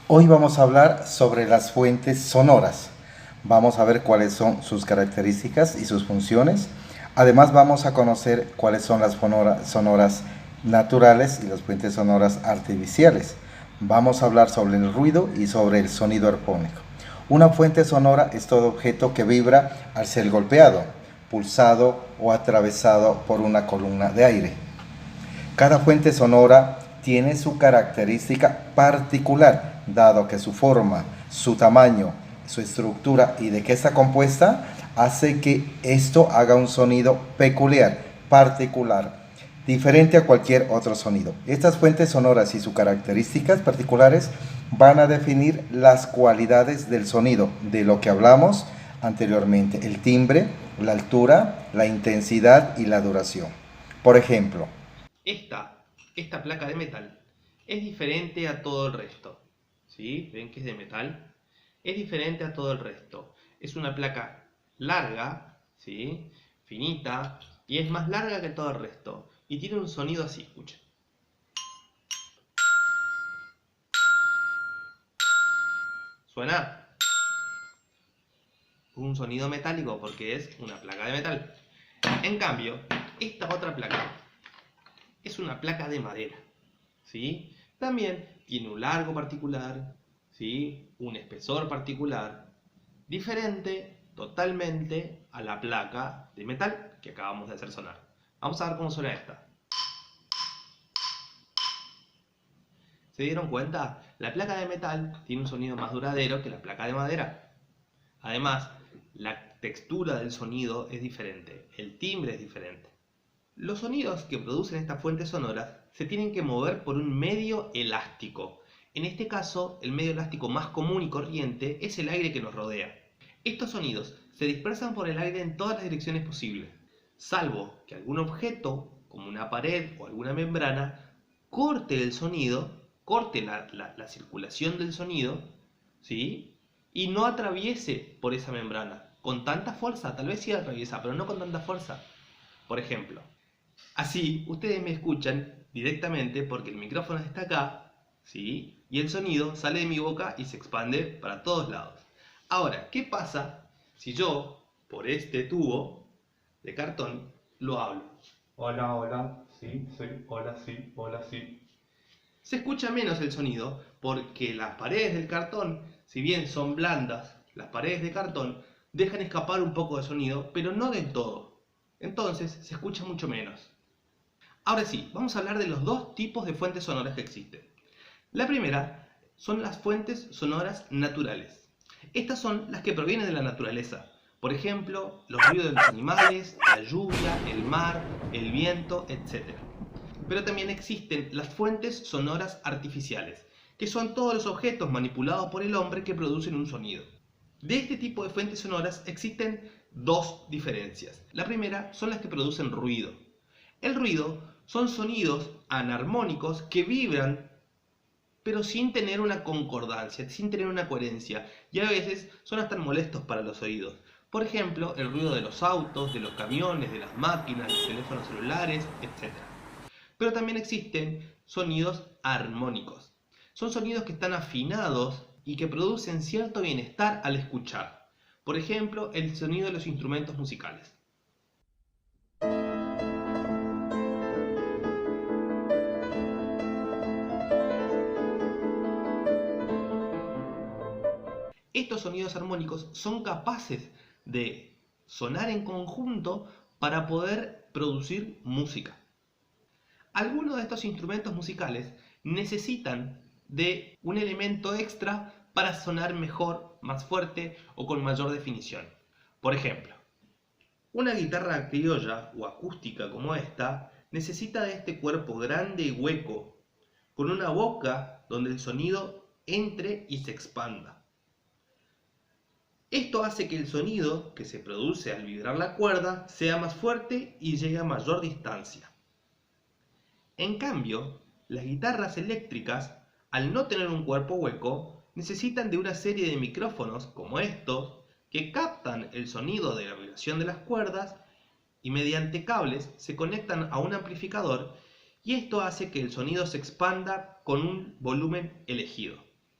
Hoy vamos a hablar sobre las fuentes sonoras. Vamos a ver cuáles son sus características y sus funciones. Además vamos a conocer cuáles son las sonoras naturales y las fuentes sonoras artificiales. Vamos a hablar sobre el ruido y sobre el sonido armónico. Una fuente sonora es todo objeto que vibra al ser golpeado, pulsado o atravesado por una columna de aire. Cada fuente sonora tiene su característica particular, dado que su forma, su tamaño, su estructura y de qué está compuesta, hace que esto haga un sonido peculiar, particular, diferente a cualquier otro sonido. Estas fuentes sonoras y sus características particulares van a definir las cualidades del sonido, de lo que hablamos anteriormente, el timbre, la altura, la intensidad y la duración. Por ejemplo, Esta placa de metal es diferente a todo el resto. ¿Sí? ¿Ven que es de metal? Es diferente a todo el resto. Es una placa larga, ¿sí? Finita, y es más larga que todo el resto. Y tiene un sonido así, escuchen. ¿Suena? Un sonido metálico porque es una placa de metal. En cambio, esta otra placa es una placa de madera. ¿Sí? También tiene un largo particular, ¿sí? Un espesor particular, diferente totalmente a la placa de metal que acabamos de hacer sonar. Vamos a ver cómo suena esta. ¿Se dieron cuenta? La placa de metal tiene un sonido más duradero que la placa de madera. Además, la textura del sonido es diferente, el timbre es diferente. Los sonidos que producen estas fuentes sonoras se tienen que mover por un medio elástico. En este caso, el medio elástico más común y corriente es el aire que nos rodea. Estos sonidos se dispersan por el aire en todas las direcciones posibles, salvo que algún objeto, como una pared o alguna membrana, corte el sonido, corte la circulación del sonido, ¿sí? Y no atraviese por esa membrana con tanta fuerza. Tal vez sí atraviesa, pero no con tanta fuerza. Por ejemplo, así ustedes me escuchan directamente porque el micrófono está acá, ¿sí? Y el sonido sale de mi boca y se expande para todos lados. Ahora, ¿qué pasa si yo, por este tubo de cartón, lo hablo? Hola, hola, sí, hola, sí, hola, sí. Se escucha menos el sonido porque las paredes del cartón, si bien son blandas, las paredes de cartón dejan escapar un poco de sonido, pero no del todo. Entonces se escucha mucho menos. Ahora sí, vamos a hablar de los dos tipos de fuentes sonoras que existen. La primera son las fuentes sonoras naturales. Estas son las que provienen de la naturaleza. Por ejemplo, los ruidos de los animales, la lluvia, el mar, el viento, etc. Pero también existen las fuentes sonoras artificiales, que son todos los objetos manipulados por el hombre que producen un sonido. De este tipo de fuentes sonoras existen dos diferencias. La primera son las que producen ruido. El ruido son sonidos anarmónicos que vibran pero sin tener una concordancia, sin tener una coherencia, y a veces son hasta molestos para los oídos. Por ejemplo, el ruido de los autos, de los camiones, de las máquinas, de los teléfonos celulares, etc. Pero también existen sonidos armónicos. Son sonidos que están afinados y que producen cierto bienestar al escuchar. Por ejemplo, el sonido de los instrumentos musicales. Estos sonidos armónicos son capaces de sonar en conjunto para poder producir música. Algunos de estos instrumentos musicales necesitan de un elemento extra para sonar mejor, más fuerte o con mayor definición. Por ejemplo, una guitarra criolla o acústica como esta necesita de este cuerpo grande y hueco, con una boca donde el sonido entre y se expanda. Esto hace que el sonido que se produce al vibrar la cuerda sea más fuerte y llegue a mayor distancia. En cambio, las guitarras eléctricas, al no tener un cuerpo hueco, necesitan de una serie de micrófonos como estos que captan el sonido de la vibración de las cuerdas y mediante cables se conectan a un amplificador y esto hace que el sonido se expanda con un volumen elegido.